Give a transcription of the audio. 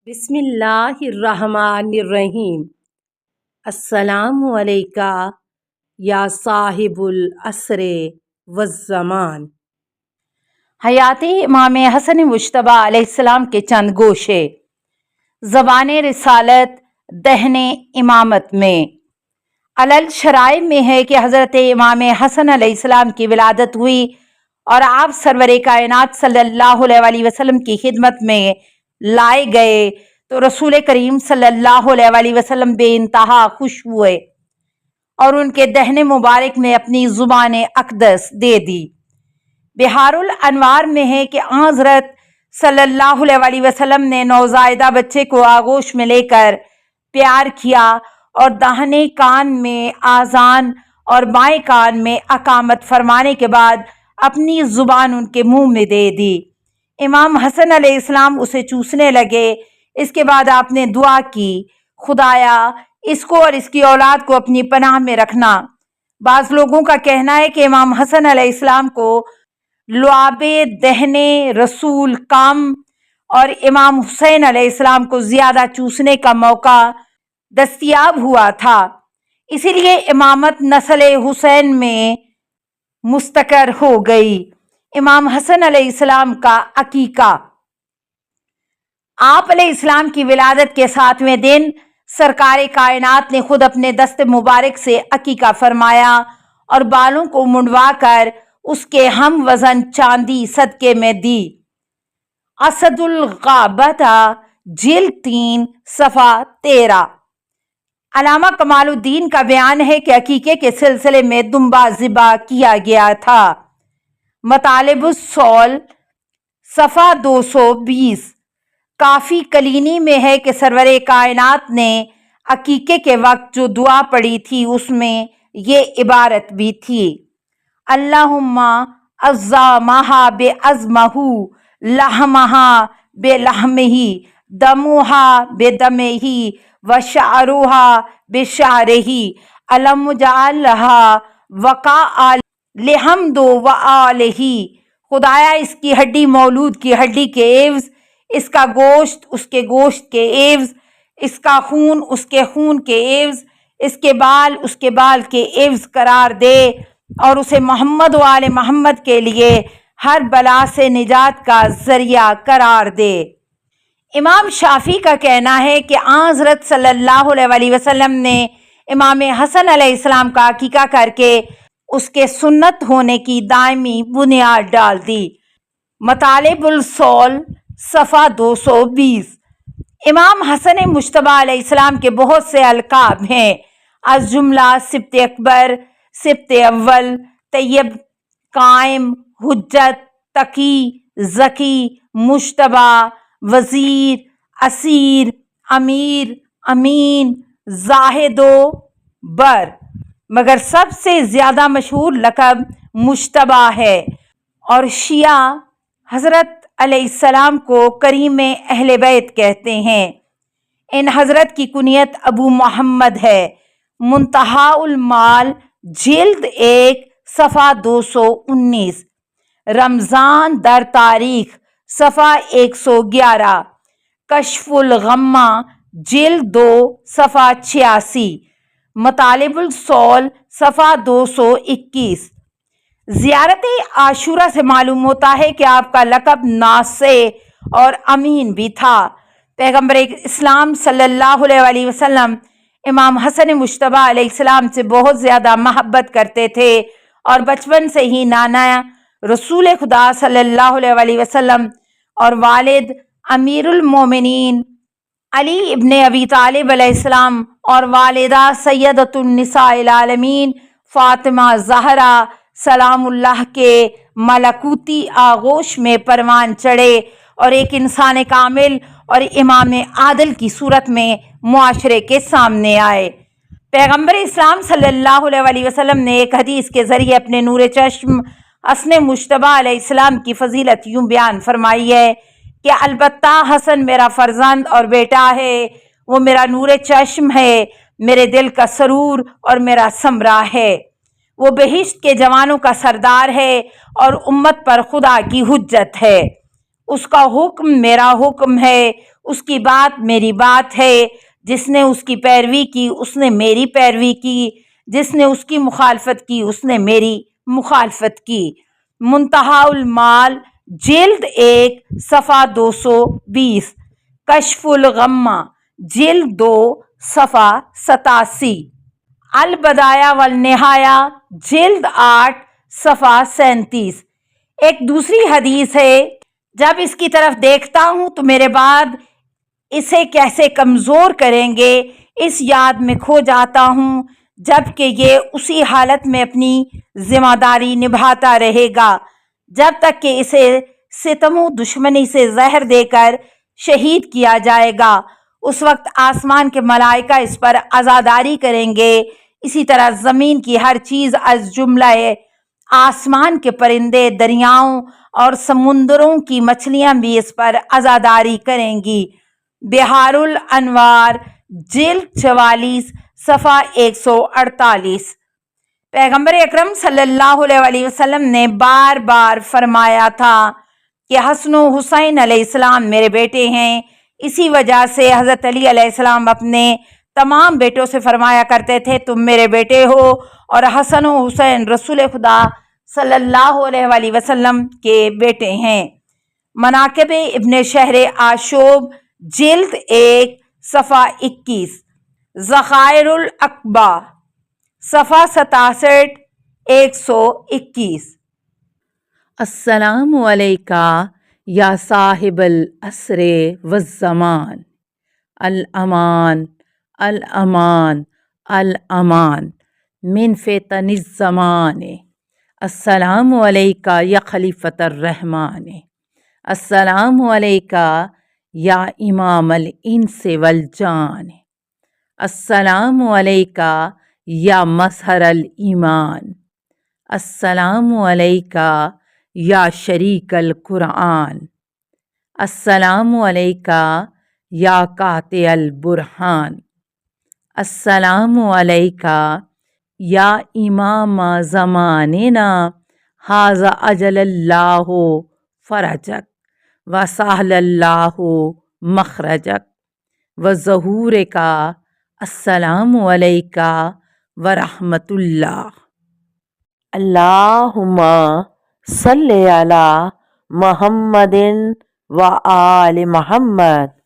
بسم اللہ الرحمن الرحیم۔ السلام علیکہ یا صاحب العصر والزمان۔ حیات امام حسن مجتبیٰ علیہ السلام کے چند گوشے۔ زبان رسالت دہن امامت میں علل شرائع میں ہے کہ حضرت امام حسن علیہ السلام کی ولادت ہوئی اور آپ سرور کائنات صلی اللہ علیہ وسلم کی خدمت میں لائے گئے تو رسول کریم صلی اللہ علیہ وسلم بے انتہا خوش ہوئے اور ان کے دہن مبارک میں اپنی زبان اقدس دے دی۔ بحار الانوار میں ہے کہ حضرت صلی اللہ علیہ وسلم نے نوزائیدہ بچے کو آغوش میں لے کر پیار کیا اور داہنے کان میں آذان اور بائیں کان میں اقامت فرمانے کے بعد اپنی زبان ان کے منہ میں دے دی۔ امام حسن علیہ السلام اسے چوسنے لگے۔ اس کے بعد آپ نے دعا کی، خدایا اس کو اور اس کی اولاد کو اپنی پناہ میں رکھنا۔ بعض لوگوں کا کہنا ہے کہ امام حسن علیہ السلام کو لعاب دہن رسول کم اور امام حسین علیہ السلام کو زیادہ چوسنے کا موقع دستیاب ہوا تھا، اسی لیے امامت نسل حسین میں مستقر ہو گئی۔ امام حسن علیہ السلام کا عقیقہ۔ آپ علیہ السلام کی ولادت کے 7ویں دن سرکار کائنات نے خود اپنے دست مبارک سے عقیقہ فرمایا اور بالوں کو منڈوا کر اس کے ہم وزن چاندی صدقے میں دی۔ اسد الغابہ جلد 3 صفحہ 13۔ علامہ کمال الدین کا بیان ہے کہ عقیقے کے سلسلے میں دمبا ذبح کیا گیا تھا۔ مطالب الصول صفحہ 220۔ کافی کلینی میں ہے کہ سرور کائنات نے عقیقے کے وقت جو دعا پڑھی تھی اس میں یہ عبارت بھی تھی: اللہم عظمہا بعظمہ، لحمہا بلحمہ، دمہا بدمہ، وشعرہا بشعرہ، اللہم اجعلہا وقاء لحمد وآلہ۔ خدایا اس کی ہڈی مولود کی ہڈی کے عوض، اس کا گوشت اس کے گوشت کے عوض، اس کا خون اس کے خون کے عوض، اس کے بال اس کے بال کے عوض قرار دے اور اسے محمد و آل محمد کے لیے ہر بلا سے نجات کا ذریعہ قرار دے۔ امام شافعی کا کہنا ہے کہ حضرت صلی اللہ علیہ وسلم نے امام حسن علیہ السلام کا عقیقہ کر کے اس کے سنت ہونے کی دائمی بنیاد ڈال دی۔ مطالب الصول صفحہ 220۔ امام حسن مجتبیٰ علیہ السلام کے بہت سے القاب ہیں، از جملہ سبط اکبر، سبط اول، طیب، قائم، حجت، تقی، ذکی، مجتبیٰ، وزیر، اسیر، امیر، امین، زاہد و بر، مگر سب سے زیادہ مشہور لقب مجتبیٰ ہے، اور شیعہ حضرت علیہ السلام کو کریم اہل بیت کہتے ہیں۔ ان حضرت کی کنیت ابو محمد ہے۔ منتہا المال جلد 1 صفحہ 219۔ رمضان در تاریخ صفحہ 111۔ کشف الغمہ جلد 2 صفحہ 86۔ مطالب الصول صفحہ 221۔ زیارت عاشورہ سے معلوم ہوتا ہے کہ آپ کا لقب ناصح اور امین بھی تھا۔ پیغمبر اسلام صلی اللہ علیہ وسلم امام حسن مجتبیٰ علیہ السلام سے بہت زیادہ محبت کرتے تھے اور بچپن سے ہی نانا رسول خدا صلی اللہ علیہ وسلم اور والد امیر المومنین علی ابن ابی طالب علیہ السلام اور والدہ سیدۃ النساء العالمین فاطمہ زہرا سلام اللہ کے ملکوتی آغوش میں پروان چڑھے اور ایک انسان کامل اور امام عادل کی صورت میں معاشرے کے سامنے آئے۔ پیغمبر اسلام صلی اللہ علیہ وسلم نے ایک حدیث کے ذریعے اپنے نور چشم حسن مجتبیٰ علیہ السلام کی فضیلت یوں بیان فرمائی ہے کہ البتہ حسن میرا فرزند اور بیٹا ہے، وہ میرا نور چشم ہے، میرے دل کا سرور اور میرا ثمرہ ہے، وہ بہشت کے جوانوں کا سردار ہے اور امت پر خدا کی حجت ہے، اس کا حکم میرا حکم ہے، اس کی بات میری بات ہے، جس نے اس کی پیروی کی اس نے میری پیروی کی، جس نے اس کی مخالفت کی اس نے میری مخالفت کی۔ منتہا المال جلد 1 صفحہ 220، کشف الغمہ جلد 2 صفحہ 87، البدایہ والنہایہ جلد 8 صفحہ 37۔ ایک دوسری حدیث ہے، جب اس کی طرف دیکھتا ہوں تو میرے بعد اسے کیسے کمزور کریں گے، اس یاد میں کھو جاتا ہوں جبکہ یہ اسی حالت میں اپنی ذمہ داری نبھاتا رہے گا جب تک کہ اسے ستم و دشمنی سے زہر دے کر شہید کیا جائے گا۔ اس وقت آسمان کے ملائکہ اس پر عزاداری کریں گے، اسی طرح زمین کی ہر چیز از جملہ آسمان کے پرندے، دریاؤں اور سمندروں کی مچھلیاں بھی اس پر عزاداری کریں گی۔ بحار الانوار جلد 44 صفحہ 148۔ پیغمبر اکرم صلی اللہ علیہ وسلم نے بار بار فرمایا تھا کہ حسن و حسین علیہ السلام میرے بیٹے ہیں۔ اسی وجہ سے حضرت علی علیہ السلام اپنے تمام بیٹوں سے فرمایا کرتے تھے تم میرے بیٹے ہو، اور حسن و حسین رسول خدا صلی اللہ علیہ وسلم کے بیٹے ہیں۔ مناقب ابن شہر آشوب جلد 1 صفحہ 21، ذخائر الاقبا صفحہ 67 121۔ السلام علیکہ یا صاحب العصر والزمان، الامان الامان الامان من فتن الزمان۔ السلام علیکہ یا خلیفۃ الرحمن، السلام علیکہ یا امام الانس والجان، السلام علیکہ یا مظہر الایمان، السلام علیکہ یا شریک القرآن، السلام علیکہ یا قاطع البرہان، السلام علیکہ یا امام زماننا ھذا اجل اللہ فرجک وسہل اللہ مخرجک وظہورک۔ السلام علیکہ ورحمۃ اللہ۔ اللہم صلی علی محمد و آل محمد۔